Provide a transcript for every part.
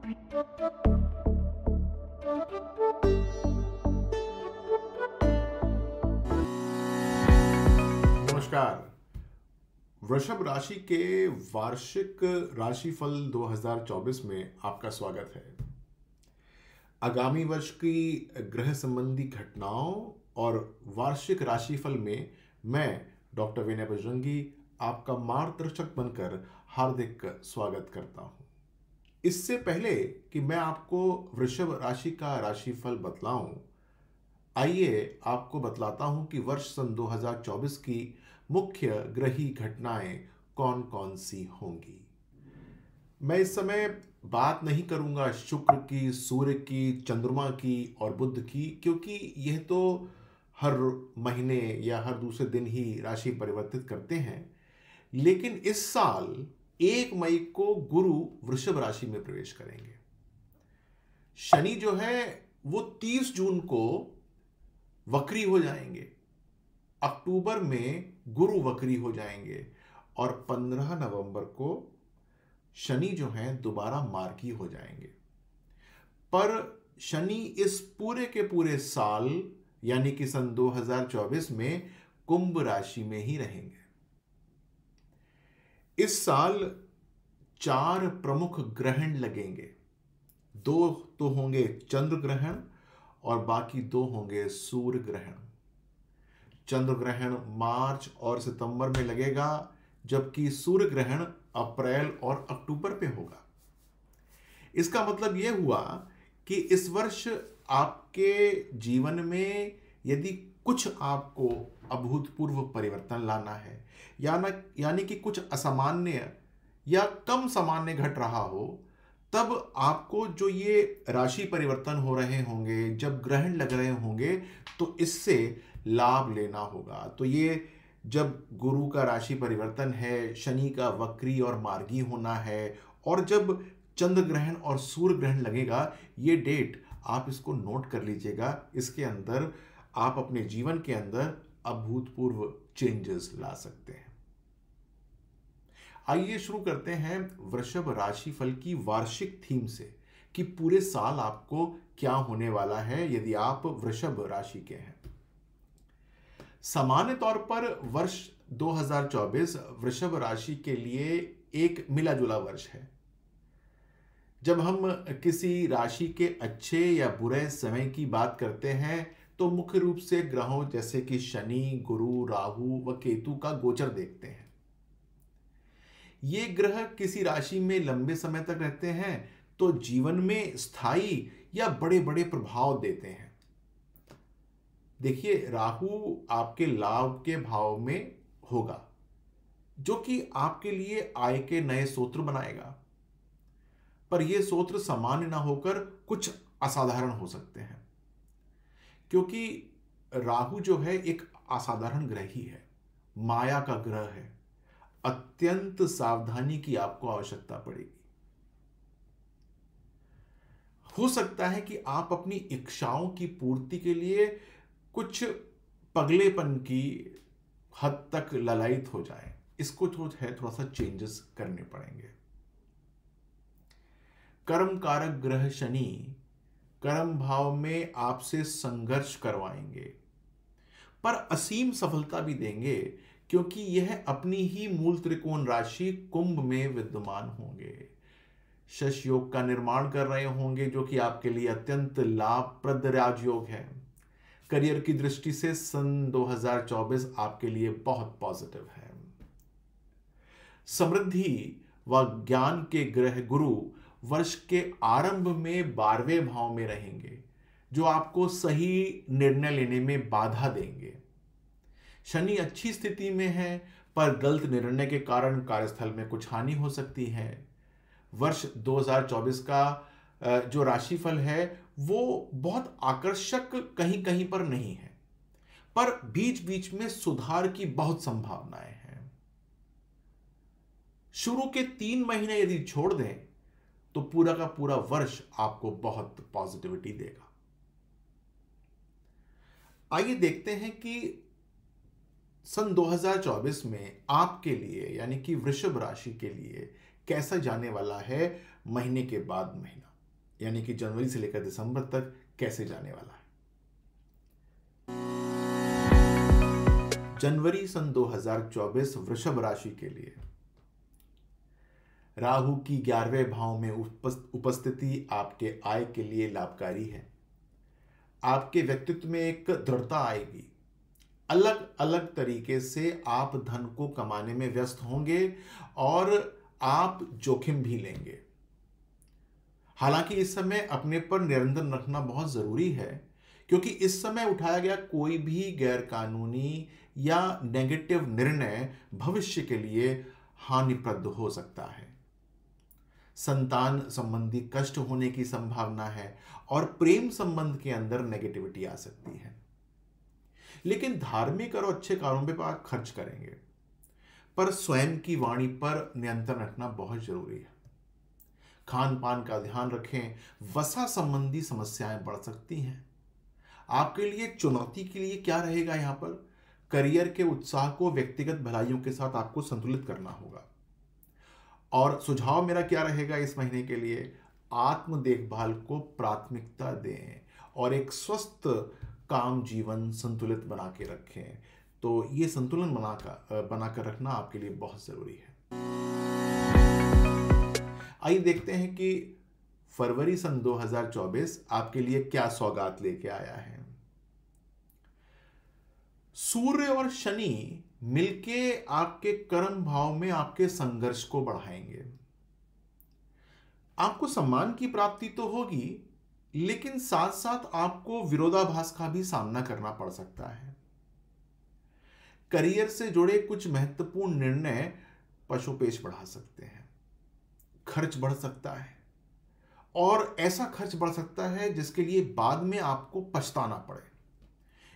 नमस्कार। वृषभ राशि के वार्षिक राशिफल 2024 में आपका स्वागत है। आगामी वर्ष की ग्रह संबंधी घटनाओं और वार्षिक राशिफल में मैं डॉक्टर विनय बजरंगी आपका मार्गदर्शक बनकर हार्दिक स्वागत करता हूं। इससे पहले कि मैं आपको वृषभ राशि का राशिफल बतलाऊं, आइए आपको बतलाता हूं कि वर्ष सन 2024 की मुख्य ग्रही घटनाएं कौन कौन सी होंगी। मैं इस समय बात नहीं करूंगा शुक्र की, सूर्य की, चंद्रमा की और बुध की, क्योंकि यह तो हर महीने या हर दूसरे दिन ही राशि परिवर्तित करते हैं। लेकिन इस साल 1 मई को गुरु वृषभ राशि में प्रवेश करेंगे। शनि जो है वो 30 जून को वक्री हो जाएंगे, अक्टूबर में गुरु वक्री हो जाएंगे और 15 नवंबर को शनि जो है दोबारा मार्गी हो जाएंगे। पर शनि इस पूरे के पूरे साल यानी कि सन 2024 में कुंभ राशि में ही रहेंगे। इस साल 4 प्रमुख ग्रहण लगेंगे। 2 तो होंगे चंद्र ग्रहण और बाकी 2 होंगे सूर्य ग्रहण। चंद्र ग्रहण मार्च और सितंबर में लगेगा, जबकि सूर्य ग्रहण अप्रैल और अक्टूबर पे होगा। इसका मतलब यह हुआ कि इस वर्ष आपके जीवन में यदि कुछ आपको अभूतपूर्व परिवर्तन लाना है यानी कि कुछ असामान्य या कम सामान्य घट रहा हो, तब आपको जो ये राशि परिवर्तन हो रहे होंगे, जब ग्रहण लग रहे होंगे, तो इससे लाभ लेना होगा। तो ये जब गुरु का राशि परिवर्तन है, शनि का वक्री और मार्गी होना है, और जब चंद्र ग्रहण और सूर्य ग्रहण लगेगा, ये डेट आप इसको नोट कर लीजिएगा। इसके अंदर आप अपने जीवन के अंदर अभूतपूर्व चेंजेस ला सकते हैं। आइए शुरू करते हैं वृषभ राशिफल की वार्षिक थीम से कि पूरे साल आपको क्या होने वाला है यदि आप वृषभ राशि के हैं। सामान्य तौर पर वर्ष 2024 वृषभ राशि के लिए एक मिला जुला वर्ष है। जब हम किसी राशि के अच्छे या बुरे समय की बात करते हैं तो मुख्य रूप से ग्रहों जैसे कि शनि, गुरु, राहु व केतु का गोचर देखते हैं। ये ग्रह किसी राशि में लंबे समय तक रहते हैं तो जीवन में स्थायी या बड़े बड़े प्रभाव देते हैं। देखिए, राहु आपके लाभ के भाव में होगा, जो कि आपके लिए आय के नए स्रोत बनाएगा। पर यह स्रोत सामान्य ना होकर कुछ असाधारण हो सकते हैं, क्योंकि राहु जो है एक असाधारण ग्रह ही है, माया का ग्रह है। अत्यंत सावधानी की आपको आवश्यकता पड़ेगी। हो सकता है कि आप अपनी इच्छाओं की पूर्ति के लिए कुछ पगलेपन की हद तक ललायित हो जाए। इसको जो है थोड़ा सा चेंजेस करने पड़ेंगे। कर्म कारक ग्रह शनि कर्म भाव में आपसे संघर्ष करवाएंगे, पर असीम सफलता भी देंगे, क्योंकि यह अपनी ही मूल त्रिकोण राशि कुंभ में विद्यमान होंगे। शश योग का निर्माण कर रहे होंगे, जो कि आपके लिए अत्यंत लाभप्रद राजयोग है। करियर की दृष्टि से सन 2024 आपके लिए बहुत पॉजिटिव है। समृद्धि व ज्ञान के ग्रह गुरु वर्ष के आरंभ में 12वें भाव में रहेंगे, जो आपको सही निर्णय लेने में बाधा देंगे। शनि अच्छी स्थिति में है, पर गलत निर्णय के कारण कार्यस्थल में कुछ हानि हो सकती है। वर्ष 2024 का जो राशिफल है वो बहुत आकर्षक कहीं कहीं पर नहीं है, पर बीच बीच में सुधार की बहुत संभावनाएं हैं। शुरू के 3 महीने यदि छोड़ दें तो पूरा का पूरा वर्ष आपको बहुत पॉजिटिविटी देगा। आइए देखते हैं कि सन 2024 में आपके लिए यानी कि वृषभ राशि के लिए कैसा जाने वाला है महीने के बाद महीना। यानी कि जनवरी से लेकर दिसंबर तक कैसे जाने वाला है। जनवरी सन 2024 वृषभ राशि के लिए राहु की 11वें भाव में उपस्थिति आपके आय के लिए लाभकारी है। आपके व्यक्तित्व में एक दृढ़ता आएगी। अलग अलग तरीके से आप धन को कमाने में व्यस्त होंगे और आप जोखिम भी लेंगे। हालांकि इस समय अपने पर नियंत्रण रखना बहुत जरूरी है, क्योंकि इस समय उठाया गया कोई भी गैरकानूनी या नेगेटिव निर्णय भविष्य के लिए हानिप्रद हो सकता है। संतान संबंधी कष्ट होने की संभावना है और प्रेम संबंध के अंदर नेगेटिविटी आ सकती है। लेकिन धार्मिक और अच्छे कारों पे आप खर्च करेंगे, पर स्वयं की वाणी पर नियंत्रण रखना बहुत जरूरी है। खान पान का ध्यान रखें। वसा संबंधी समस्याएं बढ़ सकती हैं। आपके लिए चुनौती के लिए क्या रहेगा यहां पर? करियर के उत्साह को व्यक्तिगत भलाइयों के साथ आपको संतुलित करना होगा। और सुझाव मेरा क्या रहेगा इस महीने के लिए? आत्म देखभाल को प्राथमिकता दें और एक स्वस्थ काम जीवन संतुलित बना के रखें। तो ये संतुलन बनाकर रखना आपके लिए बहुत जरूरी है। आइए देखते हैं कि फरवरी सन 2024 आपके लिए क्या सौगात लेके आया है। सूर्य और शनि मिलके आपके कर्म भाव में आपके संघर्ष को बढ़ाएंगे। आपको सम्मान की प्राप्ति तो होगी, लेकिन साथ साथ आपको विरोधाभास का भी सामना करना पड़ सकता है। करियर से जुड़े कुछ महत्वपूर्ण निर्णय पशुपेश बढ़ा सकते हैं। खर्च बढ़ सकता है और ऐसा खर्च बढ़ सकता है जिसके लिए बाद में आपको पछताना पड़े।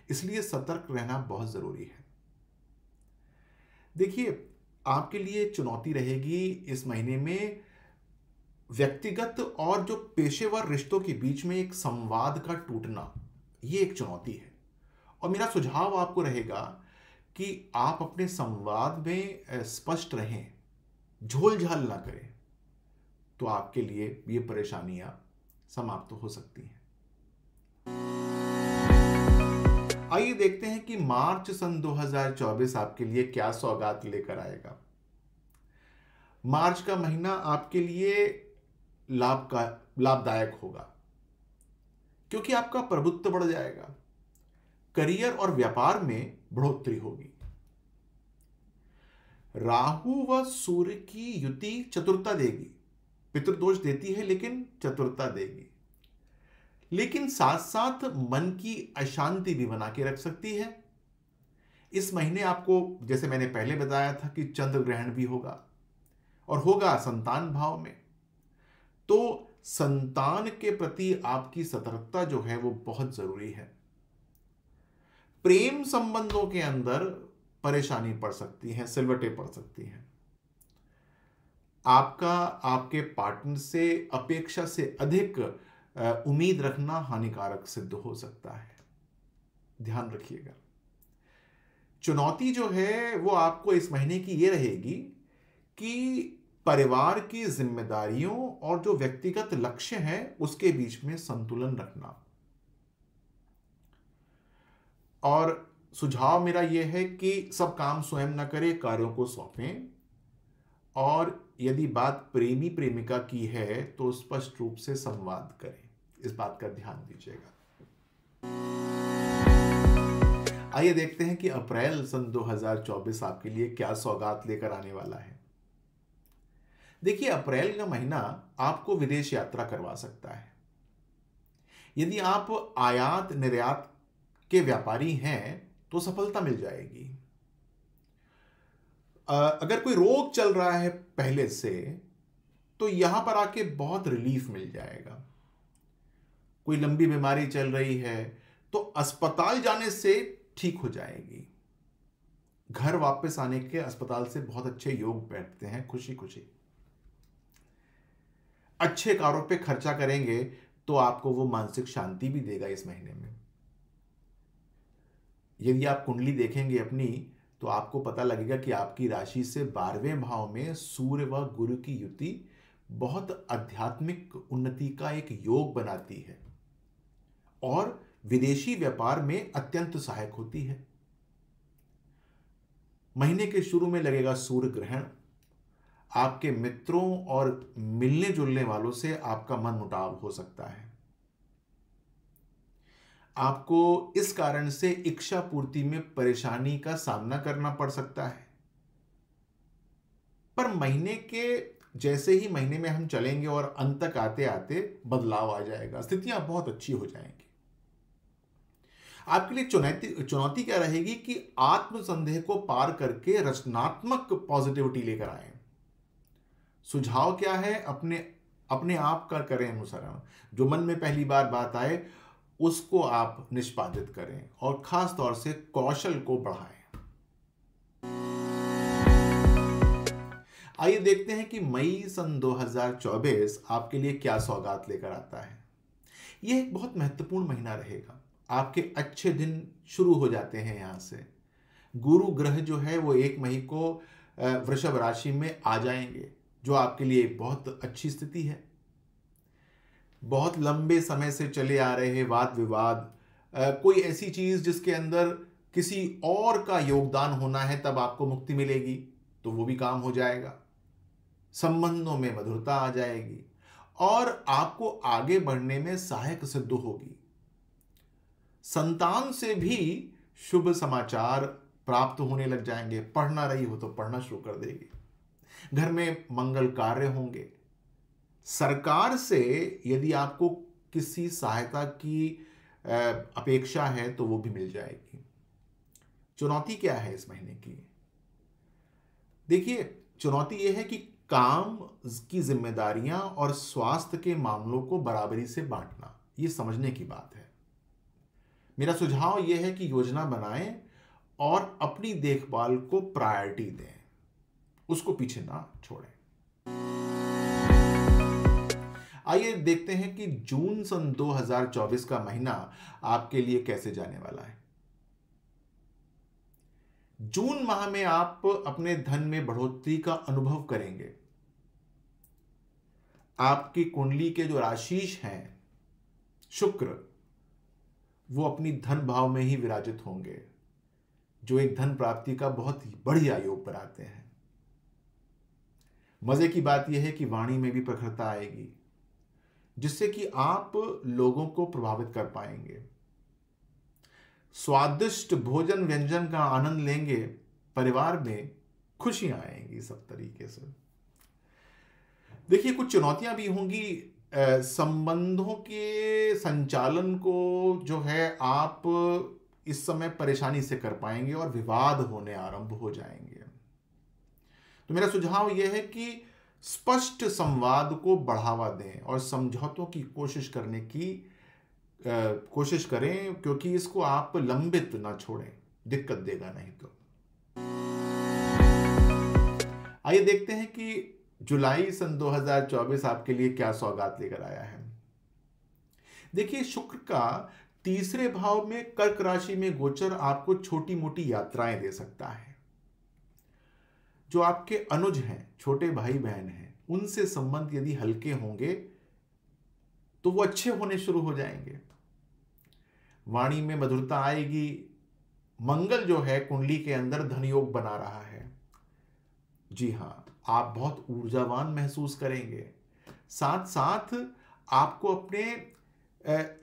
इसलिए सतर्क रहना बहुत जरूरी है। देखिए, आपके लिए चुनौती रहेगी इस महीने में व्यक्तिगत और जो पेशेवर रिश्तों के बीच में एक संवाद का टूटना, यह एक चुनौती है। और मेरा सुझाव आपको रहेगा कि आप अपने संवाद में स्पष्ट रहें, झोल झाल ना करें, तो आपके लिए ये परेशानियां समाप्त हो सकती हैं। आइए देखते हैं कि मार्च सन 2024 आपके लिए क्या सौगात लेकर आएगा। मार्च का महीना आपके लिए लाभदायक होगा, क्योंकि आपका प्रभुत्व बढ़ जाएगा। करियर और व्यापार में बढ़ोतरी होगी। राहु व सूर्य की युति चतुरता देगी। पितृदोष देती है लेकिन चतुरता देगी, लेकिन साथ साथ मन की अशांति भी बना के रख सकती है। इस महीने आपको, जैसे मैंने पहले बताया था, कि चंद्र ग्रहण भी होगा और होगा संतान भाव में। तो संतान के प्रति आपकी सतर्कता जो है वो बहुत जरूरी है। प्रेम संबंधों के अंदर परेशानी पड़ सकती है, सिलवटें पड़ सकती हैं। आपका आपके पार्टनर से अपेक्षा से अधिक उम्मीद रखना हानिकारक सिद्ध हो सकता है। ध्यान रखिएगा। चुनौती जो है वो आपको इस महीने की ये रहेगी कि परिवार की जिम्मेदारियों और जो व्यक्तिगत लक्ष्य हैं उसके बीच में संतुलन रखना। और सुझाव मेरा यह है कि सब काम स्वयं न करें, कार्यों को सौंपें। और यदि बात प्रेमी प्रेमिका की है तो स्पष्ट रूप से संवाद करें। इस बात का ध्यान दीजिएगा। आइए देखते हैं कि अप्रैल सन 2024 आपके लिए क्या सौगात लेकर आने वाला है। देखिए, अप्रैल का महीना आपको विदेश यात्रा करवा सकता है। यदि आप आयात निर्यात के व्यापारी हैं तो सफलता मिल जाएगी। अगर कोई रोग चल रहा है पहले से, तो यहां पर आके बहुत रिलीफ मिल जाएगा। कोई लंबी बीमारी चल रही है तो अस्पताल जाने से ठीक हो जाएगी। घर वापस आने के अस्पताल से बहुत अच्छे योग बैठते हैं, खुशी खुशी। अच्छे कारों पे खर्चा करेंगे तो आपको वो मानसिक शांति भी देगा इस महीने में। यदि आप कुंडली देखेंगे अपनी, तो आपको पता लगेगा कि आपकी राशि से 12वें भाव में सूर्य व गुरु की युति बहुत आध्यात्मिक उन्नति का एक योग बनाती है और विदेशी व्यापार में अत्यंत सहायक होती है। महीने के शुरू में लगेगा सूर्य ग्रहण। आपके मित्रों और मिलने जुलने वालों से आपका मनमुटाव हो सकता है। आपको इस कारण से इच्छा पूर्ति में परेशानी का सामना करना पड़ सकता है। पर महीने के जैसे ही महीने में हम चलेंगे और अंत तक आते आते बदलाव आ जाएगा, स्थितियां बहुत अच्छी हो जाएंगी। आपके लिए चुनौती क्या रहेगी कि आत्मसंदेह को पार करके रचनात्मक पॉजिटिविटी लेकर आए। सुझाव क्या है? अपने आप का करें अनुसरण। जो मन में पहली बार बात आए उसको आप निष्पादित करें और खास तौर से कौशल को बढ़ाएं। आइए देखते हैं कि मई सन 2024 आपके लिए क्या सौगात लेकर आता है। यह एक बहुत महत्वपूर्ण महीना रहेगा। आपके अच्छे दिन शुरू हो जाते हैं यहां से। गुरु ग्रह जो है वो 1 मई को वृषभ राशि में आ जाएंगे, जो आपके लिए बहुत अच्छी स्थिति है। बहुत लंबे समय से चले आ रहे वाद विवाद, कोई ऐसी चीज जिसके अंदर किसी और का योगदान होना है, तब आपको मुक्ति मिलेगी, तो वो भी काम हो जाएगा। संबंधों में मधुरता आ जाएगी और आपको आगे बढ़ने में सहायक सिद्ध होगी। संतान से भी शुभ समाचार प्राप्त होने लग जाएंगे। पढ़ना रही हो तो पढ़ना शुरू कर देगी। घर में मंगल कार्य होंगे। सरकार से यदि आपको किसी सहायता की अपेक्षा है तो वो भी मिल जाएगी। चुनौती क्या है इस महीने की? देखिए, चुनौती यह है कि काम की जिम्मेदारियां और स्वास्थ्य के मामलों को बराबरी से बांटना, ये समझने की बात है। मेरा सुझाव यह है कि योजना बनाएं और अपनी देखभाल को प्रायोरिटी दें, उसको पीछे ना छोड़ें। आइए देखते हैं कि जून सन 2024 का महीना आपके लिए कैसे जाने वाला है। जून माह में आप अपने धन में बढ़ोतरी का अनुभव करेंगे। आपकी कुंडली के जो राशीश हैं शुक्र, वो अपनी धन भाव में ही विराजित होंगे, जो एक धन प्राप्ति का बहुत ही बढ़िया योग बनाते हैं। मजे की बात यह है कि वाणी में भी प्रखरता आएगी, जिससे कि आप लोगों को प्रभावित कर पाएंगे। स्वादिष्ट भोजन व्यंजन का आनंद लेंगे। परिवार में खुशियां आएंगी सब तरीके से। देखिए, कुछ चुनौतियां भी होंगी। संबंधों के संचालन को जो है आप इस समय परेशानी से कर पाएंगे और विवाद होने आरंभ हो जाएंगे। तो मेरा सुझाव यह है कि स्पष्ट संवाद को बढ़ावा दें और समझौतों की कोशिश करें, क्योंकि इसको आप लंबित ना छोड़ें, दिक्कत देगा नहीं तो। आइए देखते हैं कि जुलाई सन 2024 आपके लिए क्या सौगात लेकर आया है। देखिए, शुक्र का तीसरे भाव में कर्क राशि में गोचर आपको छोटी मोटी यात्राएं दे सकता है। जो आपके अनुज हैं, छोटे भाई बहन हैं, उनसे संबंध यदि हल्के होंगे तो वो अच्छे होने शुरू हो जाएंगे। वाणी में मधुरता आएगी। मंगल जो है कुंडली के अंदर धन योग बना रहा है। जी हां, आप बहुत ऊर्जावान महसूस करेंगे। साथ साथ आपको अपने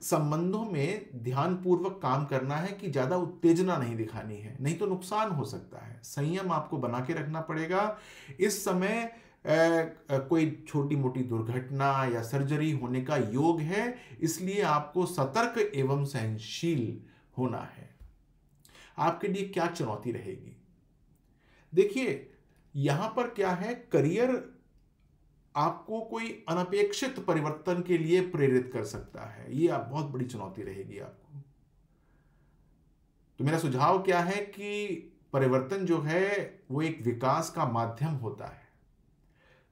संबंधों में ध्यानपूर्वक काम करना है कि ज्यादा उत्तेजना नहीं दिखानी है, नहीं तो नुकसान हो सकता है। संयम आपको बना के रखना पड़ेगा। इस समय कोई छोटी मोटी दुर्घटना या सर्जरी होने का योग है, इसलिए आपको सतर्क एवं सहनशील होना है। आपके लिए क्या चुनौती रहेगी? देखिए, यहां पर क्या है, करियर आपको कोई अनपेक्षित परिवर्तन के लिए प्रेरित कर सकता है। ये आप बहुत बड़ी चुनौती रहेगी आपको। तो मेरा सुझाव क्या है कि परिवर्तन जो है वो एक विकास का माध्यम होता है।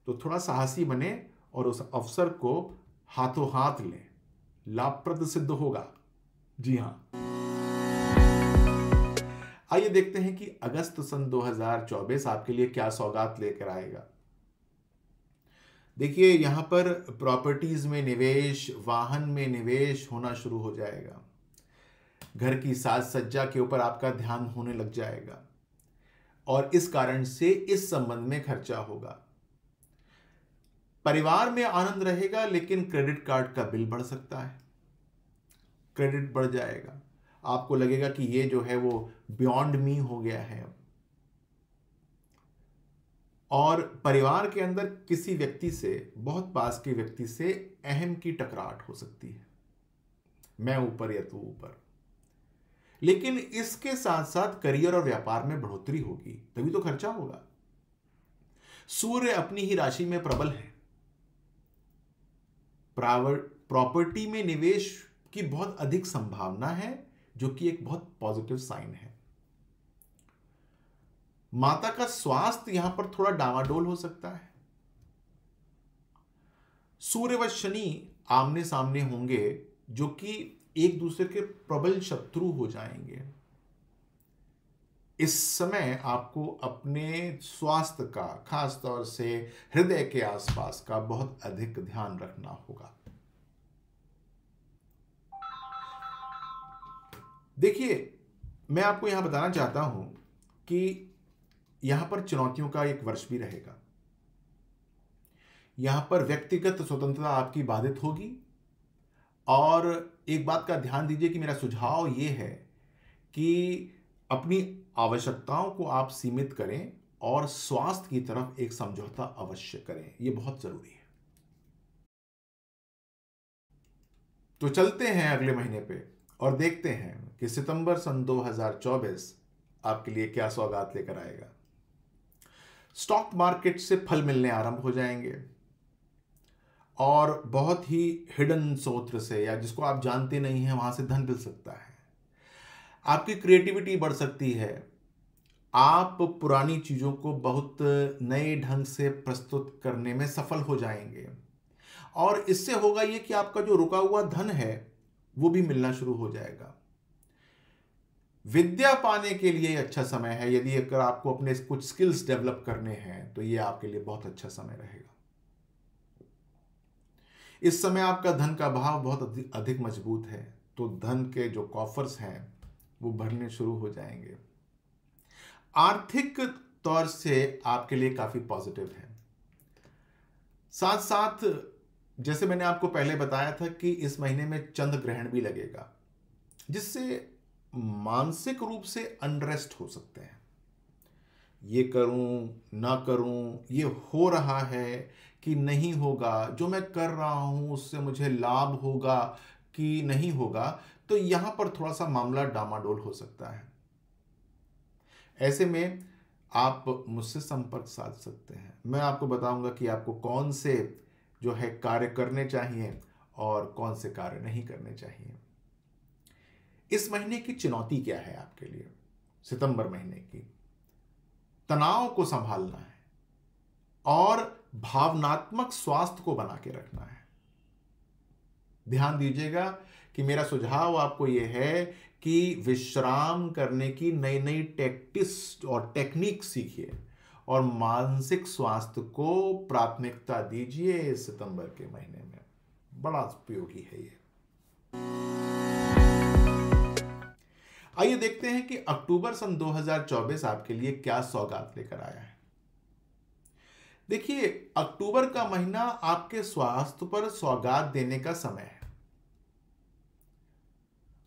तो थोड़ा साहसी बने और उस अवसर को हाथों हाथ लें, लाभप्रद सिद्ध होगा। जी हां। आइए देखते हैं कि अगस्त सन 2024 आपके लिए क्या सौगात लेकर आएगा। देखिए, यहाँ पर प्रॉपर्टीज में निवेश, वाहन में निवेश होना शुरू हो जाएगा। घर की साज सज्जा के ऊपर आपका ध्यान होने लग जाएगा और इस कारण से इस संबंध में खर्चा होगा। परिवार में आनंद रहेगा, लेकिन क्रेडिट कार्ड का बिल बढ़ सकता है। क्रेडिट बढ़ जाएगा, आपको लगेगा कि ये जो है वो बियॉन्ड मी हो गया है अब। और परिवार के अंदर किसी व्यक्ति से, बहुत पास के व्यक्ति से अहम की टकराहट हो सकती है, मैं ऊपर या तू ऊपर। लेकिन इसके साथ साथ करियर और व्यापार में बढ़ोतरी होगी, तभी तो खर्चा होगा। सूर्य अपनी ही राशि में प्रबल है। प्रॉपर्टी में निवेश की बहुत अधिक संभावना है, जो कि एक बहुत पॉजिटिव साइन है। माता का स्वास्थ्य यहां पर थोड़ा डामाडोल हो सकता है। सूर्य व शनि आमने सामने होंगे, जो कि एक दूसरे के प्रबल शत्रु हो जाएंगे। इस समय आपको अपने स्वास्थ्य का, खास तौर से हृदय के आसपास का बहुत अधिक ध्यान रखना होगा। देखिए, मैं आपको यहां बताना चाहता हूं कि यहां पर चुनौतियों का एक वर्ष भी रहेगा। यहां पर व्यक्तिगत स्वतंत्रता आपकी बाधित होगी। और एक बात का ध्यान दीजिए कि मेरा सुझाव यह है कि अपनी आवश्यकताओं को आप सीमित करें और स्वास्थ्य की तरफ एक समझौता अवश्य करें, यह बहुत जरूरी है। तो चलते हैं अगले महीने पे और देखते हैं कि सितंबर सन 2024 आपके लिए क्या सौगात लेकर आएगा। स्टॉक मार्केट से फल मिलने आरंभ हो जाएंगे और बहुत ही हिडन स्रोत से, या जिसको आप जानते नहीं हैं, वहां से धन मिल सकता है। आपकी क्रिएटिविटी बढ़ सकती है। आप पुरानी चीजों को बहुत नए ढंग से प्रस्तुत करने में सफल हो जाएंगे और इससे होगा ये कि आपका जो रुका हुआ धन है वो भी मिलना शुरू हो जाएगा। विद्या पाने के लिए अच्छा समय है। यदि अगर आपको अपने कुछ स्किल्स डेवलप करने हैं तो ये आपके लिए बहुत अच्छा समय रहेगा। इस समय आपका धन का भाव बहुत अधिक मजबूत है, तो धन के जो कॉफर्स हैं वो भरने शुरू हो जाएंगे। आर्थिक तौर से आपके लिए काफी पॉजिटिव है। साथ साथ जैसे मैंने आपको पहले बताया था कि इस महीने में चंद्र ग्रहण भी लगेगा, जिससे मानसिक रूप से अनरेस्ट हो सकते हैं। ये करूं ना करूं, ये हो रहा है कि नहीं होगा, जो मैं कर रहा हूं उससे मुझे लाभ होगा कि नहीं होगा, तो यहां पर थोड़ा सा मामला डामाडोल हो सकता है। ऐसे में आप मुझसे संपर्क साध सकते हैं। मैं आपको बताऊंगा कि आपको कौन से जो है कार्य करने चाहिए और कौन से कार्य नहीं करने चाहिए। इस महीने की चुनौती क्या है आपके लिए? सितंबर महीने की तनाव को संभालना है और भावनात्मक स्वास्थ्य को बना के रखना है। ध्यान दीजिएगा कि मेरा सुझाव आपको यह है कि विश्राम करने की नई नई टैक्टिक्स और टेक्निक सीखिए और मानसिक स्वास्थ्य को प्राथमिकता दीजिए। इस सितंबर के महीने में बड़ा उपयोगी है ये। आइए देखते हैं कि अक्टूबर सन 2024 आपके लिए क्या सौगात लेकर आया है। देखिए, अक्टूबर का महीना आपके स्वास्थ्य पर सौगात देने का समय है।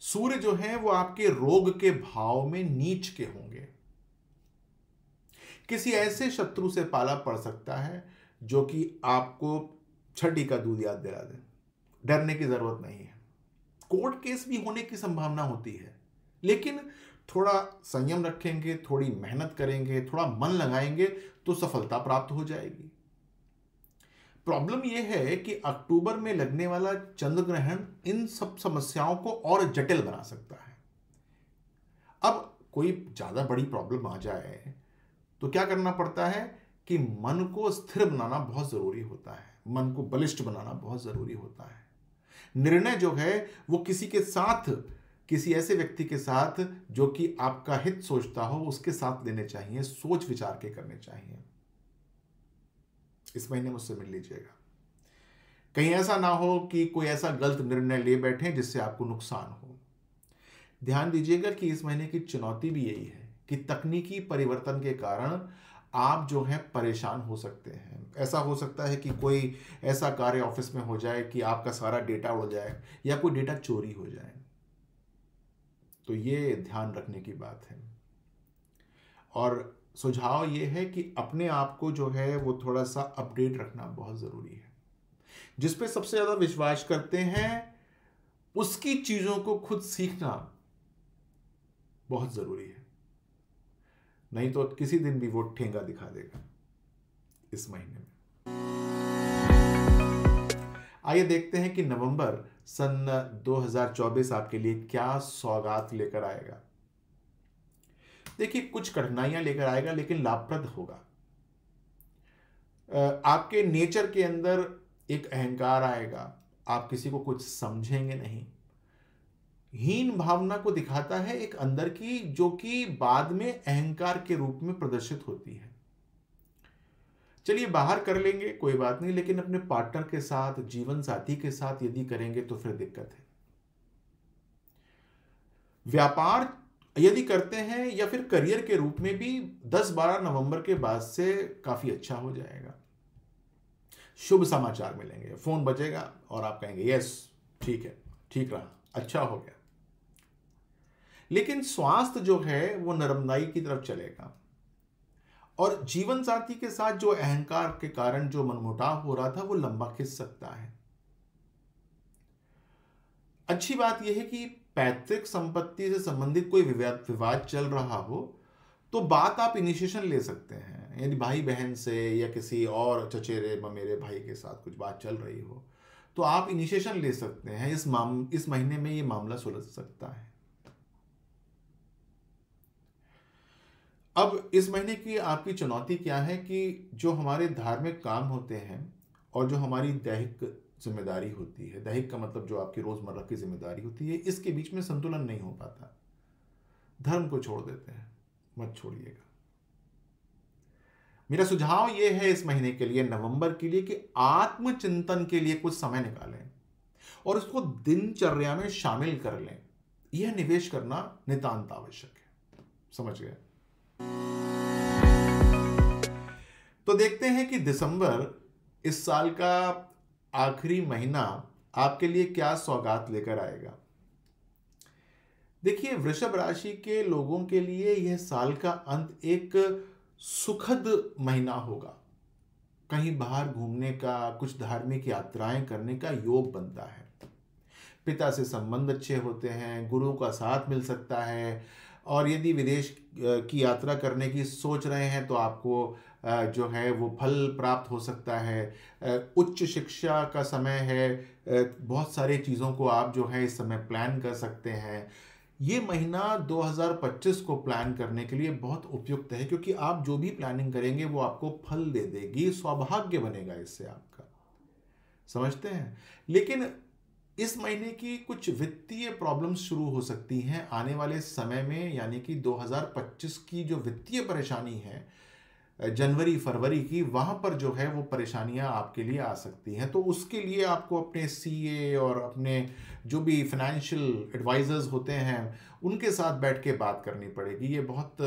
सूर्य जो है वो आपके रोग के भाव में नीच के होंगे। किसी ऐसे शत्रु से पाला पड़ सकता है जो कि आपको छठी का दूध याद दिला दे। डरने की जरूरत नहीं है। कोर्ट केस भी होने की संभावना होती है, लेकिन थोड़ा संयम रखेंगे, थोड़ी मेहनत करेंगे, थोड़ा मन लगाएंगे तो सफलता प्राप्त हो जाएगी। प्रॉब्लम यह है कि अक्टूबर में लगने वाला चंद्र ग्रहण इन सब समस्याओं को और जटिल बना सकता है। अब कोई ज्यादा बड़ी प्रॉब्लम आ जाए तो क्या करना पड़ता है कि मन को स्थिर बनाना बहुत जरूरी होता है, मन को बलिष्ठ बनाना बहुत जरूरी होता है। निर्णय जो है वो किसी ऐसे व्यक्ति के साथ जो कि आपका हित सोचता हो उसके साथ लेने चाहिए, सोच विचार के करने चाहिए। इस महीने मुझसे मिल लीजिएगा। कहीं ऐसा ना हो कि कोई ऐसा गलत निर्णय ले बैठे जिससे आपको नुकसान हो। ध्यान दीजिएगा कि इस महीने की चुनौती भी यही है कि तकनीकी परिवर्तन के कारण आप जो है परेशान हो सकते हैं। ऐसा हो सकता है कि कोई ऐसा कार्य ऑफिस में हो जाए कि आपका सारा डेटा उड़ जाए या कोई डेटा चोरी हो जाए। तो ये ध्यान रखने की बात है। और सुझाव ये है कि अपने आप को जो है वो थोड़ा सा अपडेट रखना बहुत ज़रूरी है। जिस पे सबसे ज़्यादा विश्वास करते हैं उसकी चीज़ों को खुद सीखना बहुत ज़रूरी है, नहीं तो किसी दिन भी वो ठेंगा दिखा देगा इस महीने में। आइए देखते हैं कि नवंबर सन 2024 आपके लिए क्या सौगात लेकर आएगा। देखिए, कुछ कठिनाइयां लेकर आएगा लेकिन लाभप्रद होगा। आपके नेचर के अंदर एक अहंकार आएगा, आप किसी को कुछ समझेंगे नहीं। हीन भावना को दिखाता है एक अंदर की, जो कि बाद में अहंकार के रूप में प्रदर्शित होती है। चलिए बाहर कर लेंगे, कोई बात नहीं, लेकिन अपने पार्टनर के साथ, जीवन साथी के साथ यदि करेंगे तो फिर दिक्कत है। व्यापार यदि करते हैं या फिर करियर के रूप में भी 10-12 नवंबर के बाद से काफी अच्छा हो जाएगा। शुभ समाचार मिलेंगे, फोन बजेगा और आप कहेंगे यस ठीक है, ठीक रहा, अच्छा हो गया। लेकिन स्वास्थ्य जो है वो नरमदाई की तरफ चलेगा और जीवन साथी के साथ जो अहंकार के कारण जो मनमुटाव हो रहा था वो लंबा खिंच सकता है। अच्छी बात यह है कि पैतृक संपत्ति से संबंधित कोई विवाद चल रहा हो तो बात आप इनिशिएशन ले सकते हैं। यदि भाई बहन से या किसी और चचेरे ममेरे भाई के साथ कुछ बात चल रही हो तो आप इनिशिएशन ले सकते हैं। इस महीने में ये मामला सुलझ सकता है। अब इस महीने की आपकी चुनौती क्या है कि जो हमारे धार्मिक काम होते हैं और जो हमारी दैहिक जिम्मेदारी होती है, दैहिक का मतलब जो आपकी रोजमर्रा की जिम्मेदारी होती है, इसके बीच में संतुलन नहीं हो पाता। धर्म को छोड़ देते हैं, मत छोड़िएगा। मेरा सुझाव यह है इस महीने के लिए, नवंबर के लिए, कि आत्मचिंतन के लिए कुछ समय निकालें और उसको दिनचर्या में शामिल कर लें। यह निवेश करना नितांत आवश्यक है। समझ गए? तो देखते हैं कि दिसंबर इस साल का आखिरी महीना आपके लिए क्या सौगात लेकर आएगा। देखिए, वृषभ राशि के लोगों के लिए यह साल का अंत एक सुखद महीना होगा। कहीं बाहर घूमने का, कुछ धार्मिक यात्राएं करने का योग बनता है। पिता से संबंध अच्छे होते हैं, गुरु का साथ मिल सकता है और यदि विदेश की यात्रा करने की सोच रहे हैं तो आपको जो है वो फल प्राप्त हो सकता है। उच्च शिक्षा का समय है, बहुत सारी चीज़ों को आप जो है इस समय प्लान कर सकते हैं। ये महीना 2025 को प्लान करने के लिए बहुत उपयुक्त है, क्योंकि आप जो भी प्लानिंग करेंगे वो आपको फल दे देगी, सौभाग्य बनेगा इससे आपका। समझते हैं? लेकिन इस महीने की कुछ वित्तीय प्रॉब्लम्स शुरू हो सकती हैं आने वाले समय में, यानी कि 2025 की जो वित्तीय परेशानी है जनवरी फरवरी की, वहाँ पर जो है वो परेशानियाँ आपके लिए आ सकती हैं। तो उसके लिए आपको अपने सीए और अपने जो भी फाइनेंशियल एडवाइजर्स होते हैं उनके साथ बैठ के बात करनी पड़ेगी। ये बहुत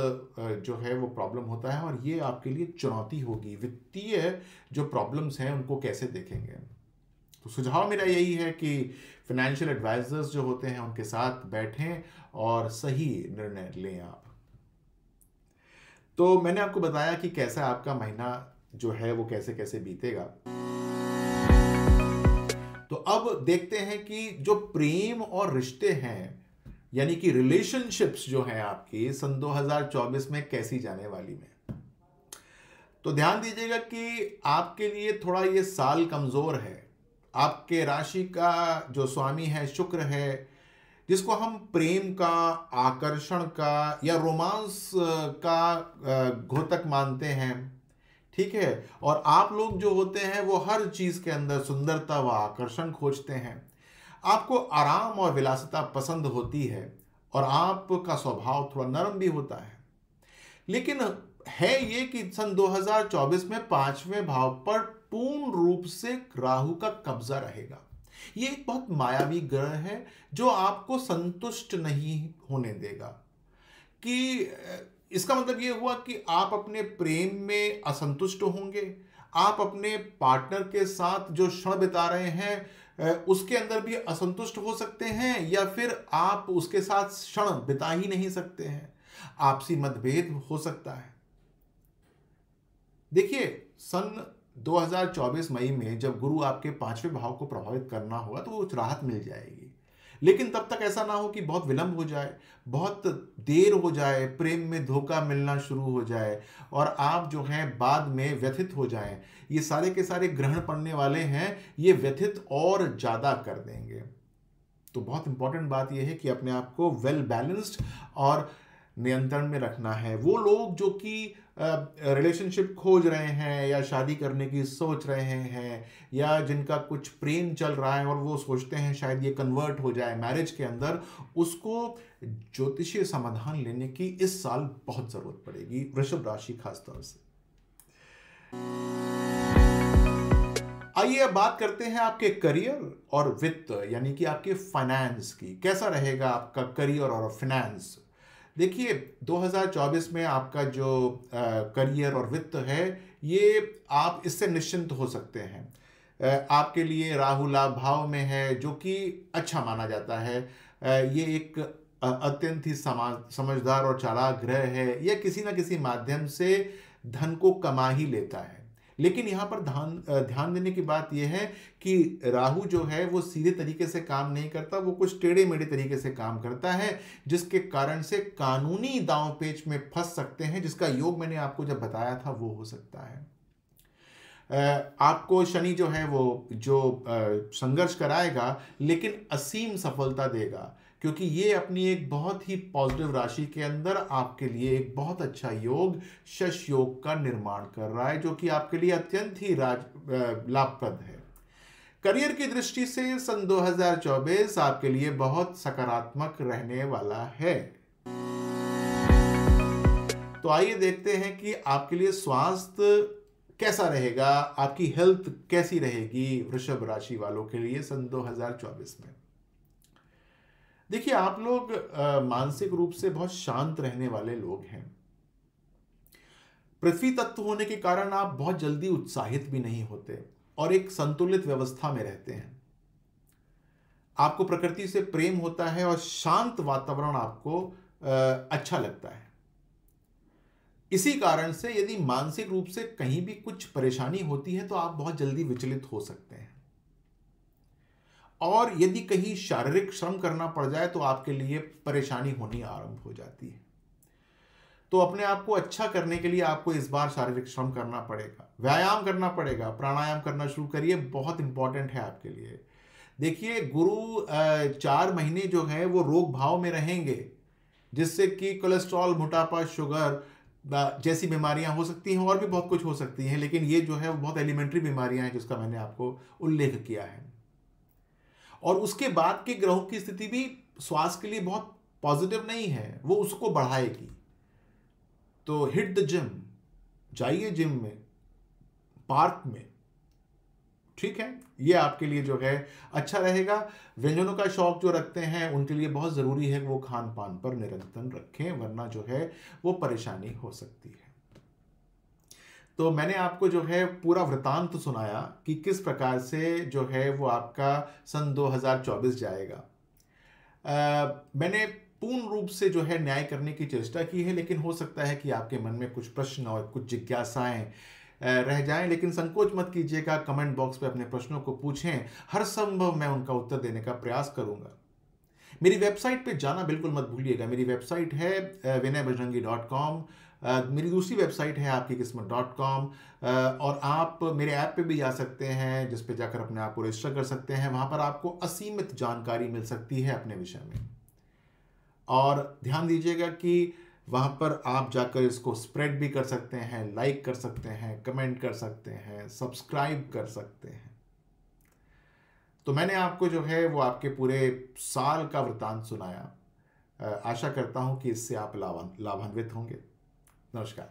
जो है वो प्रॉब्लम होता है और ये आपके लिए चुनौती होगी। वित्तीय जो प्रॉब्लम्स हैं उनको कैसे देखेंगे? तो सुझाव मेरा यही है कि फाइनेंशियल एडवाइजर्स जो होते हैं उनके साथ बैठें और सही निर्णय लें आप। तो मैंने आपको बताया कि कैसा आपका महीना जो है वो कैसे कैसे बीतेगा। तो अब देखते हैं कि जो प्रेम और रिश्ते हैं, यानी कि रिलेशनशिप्स जो हैं आपकी सन 2024 में कैसी जाने वाली में। तो ध्यान दीजिएगा कि आपके लिए थोड़ा ये साल कमजोर है। आपके राशि का जो स्वामी है शुक्र है, जिसको हम प्रेम का, आकर्षण का या रोमांस का घोतक मानते हैं, ठीक है। और आप लोग जो होते हैं वो हर चीज के अंदर सुंदरता व आकर्षण खोजते हैं। आपको आराम और विलासिता पसंद होती है और आपका स्वभाव थोड़ा नरम भी होता है। लेकिन है ये कि सन 2024 में 5वें भाव पर पूर्ण रूप से राहु का कब्जा रहेगा। ये एक बहुत मायावी ग्रह है जो आपको संतुष्ट नहीं होने देगा। कि इसका मतलब ये हुआ कि आप अपने प्रेम में असंतुष्ट होंगे, आप अपने पार्टनर के साथ जो क्षण बिता रहे हैं उसके अंदर भी असंतुष्ट हो सकते हैं, या फिर आप उसके साथ क्षण बिता ही नहीं सकते हैं, आपसी मतभेद हो सकता है। देखिए, सन 2024 मई में जब गुरु आपके 5वें भाव को प्रभावित करना होगा तो कुछ राहत मिल जाएगी, लेकिन तब तक ऐसा ना हो कि बहुत विलंब हो जाए, बहुत देर हो जाए, प्रेम में धोखा मिलना शुरू हो जाए और आप जो हैं बाद में व्यथित हो जाएं। ये सारे के सारे ग्रहण पड़ने वाले हैं, ये व्यथित और ज़्यादा कर देंगे। तो बहुत इंपॉर्टेंट बात यह है कि अपने आप को वेल बैलेंस्ड और नियंत्रण में रखना है। वो लोग जो कि रिलेशनशिप खोज रहे हैं या शादी करने की सोच रहे हैं, या जिनका कुछ प्रेम चल रहा है और वो सोचते हैं शायद ये कन्वर्ट हो जाए मैरिज के अंदर, उसको ज्योतिषीय समाधान लेने की इस साल बहुत जरूरत पड़ेगी, वृषभ राशि खास तौर से। आइए अब बात करते हैं आपके करियर और वित्त यानी कि आपके फाइनेंस की। कैसा रहेगा आपका करियर और फाइनेंस? देखिए, 2024 में आपका जो करियर और वित्त है, ये आप इससे निश्चिंत हो सकते हैं। आपके लिए राहु लाभ भाव में है, जो कि अच्छा माना जाता है। ये एक अत्यंत ही समझदार और चालाक ग्रह है। यह किसी न किसी माध्यम से धन को कमा ही लेता है। लेकिन यहाँ पर ध्यान देने की बात यह है कि राहु जो है वो सीधे तरीके से काम नहीं करता, वो कुछ टेढ़े मेढ़े तरीके से काम करता है, जिसके कारण से कानूनी दांव पेच में फंस सकते हैं, जिसका योग मैंने आपको जब बताया था वो हो सकता है। आपको शनि जो है वो जो संघर्ष कराएगा, लेकिन असीम सफलता देगा, क्योंकि ये अपनी एक बहुत ही पॉजिटिव राशि के अंदर आपके लिए एक बहुत अच्छा योग, शश योग का निर्माण कर रहा है, जो कि आपके लिए अत्यंत ही लाभप्रद है। करियर की दृष्टि से सन 2024 आपके लिए बहुत सकारात्मक रहने वाला है। तो आइए देखते हैं कि आपके लिए स्वास्थ्य कैसा रहेगा, आपकी हेल्थ कैसी रहेगी वृषभ राशि वालों के लिए सन 2024 में। देखिए, आप लोग मानसिक रूप से बहुत शांत रहने वाले लोग हैं। पृथ्वी तत्व होने के कारण आप बहुत जल्दी उत्साहित भी नहीं होते और एक संतुलित व्यवस्था में रहते हैं। आपको प्रकृति से प्रेम होता है और शांत वातावरण आपको अच्छा लगता है। इसी कारण से यदि मानसिक रूप से कहीं भी कुछ परेशानी होती है तो आप बहुत जल्दी विचलित हो सकते हैं, और यदि कहीं शारीरिक श्रम करना पड़ जाए तो आपके लिए परेशानी होनी आरंभ हो जाती है। तो अपने आप को अच्छा करने के लिए आपको इस बार शारीरिक श्रम करना पड़ेगा, व्यायाम करना पड़ेगा, प्राणायाम करना शुरू करिए, बहुत इंपॉर्टेंट है आपके लिए। देखिए, गुरु 4 महीने जो है वो रोग भाव में रहेंगे, जिससे कि कोलेस्ट्रॉल, मोटापा, शुगर जैसी बीमारियां हो सकती हैं, और भी बहुत कुछ हो सकती हैं, लेकिन ये जो है वो बहुत एलिमेंट्री बीमारियां हैं जिसका मैंने आपको उल्लेख किया है। और उसके बाद के ग्रहों की स्थिति भी स्वास्थ्य के लिए बहुत पॉजिटिव नहीं है, वो उसको बढ़ाएगी। तो हिट द जिम, जाइए जिम में, पार्क में, ठीक है, ये आपके लिए जो है अच्छा रहेगा। व्यंजनों का शौक जो रखते हैं उनके लिए बहुत जरूरी है कि वो खान पान पर नियंत्रण रखें, वरना जो है वो परेशानी हो सकती है। तो मैंने आपको जो है पूरा वृतांत सुनाया कि किस प्रकार से जो है वो आपका सन 2024 जाएगा। मैंने पूर्ण रूप से जो है न्याय करने की चेष्टा की है, लेकिन हो सकता है कि आपके मन में कुछ प्रश्न और कुछ जिज्ञासाएं रह जाएं, लेकिन संकोच मत कीजिएगा, कमेंट बॉक्स पे अपने प्रश्नों को पूछें, हर संभव मैं उनका उत्तर देने का प्रयास करूंगा। मेरी वेबसाइट पे जाना बिल्कुल मत भूलिएगा। मेरी वेबसाइट है vinayabajrangi.com। मेरी दूसरी वेबसाइट है आपकीकिस्मत.com, और आप मेरे ऐप पे भी जा सकते हैं, जिस पे जाकर अपने आप को रजिस्टर कर सकते हैं। वहाँ पर आपको असीमित जानकारी मिल सकती है अपने विषय में। और ध्यान दीजिएगा कि वहाँ पर आप जाकर इसको स्प्रेड भी कर सकते हैं, लाइक कर सकते हैं, कमेंट कर सकते हैं, सब्सक्राइब कर सकते हैं। तो मैंने आपको जो है वो आपके पूरे साल का वृतांत सुनाया। आशा करता हूँ कि इससे आप लाभान्वित होंगे। नमस्कार।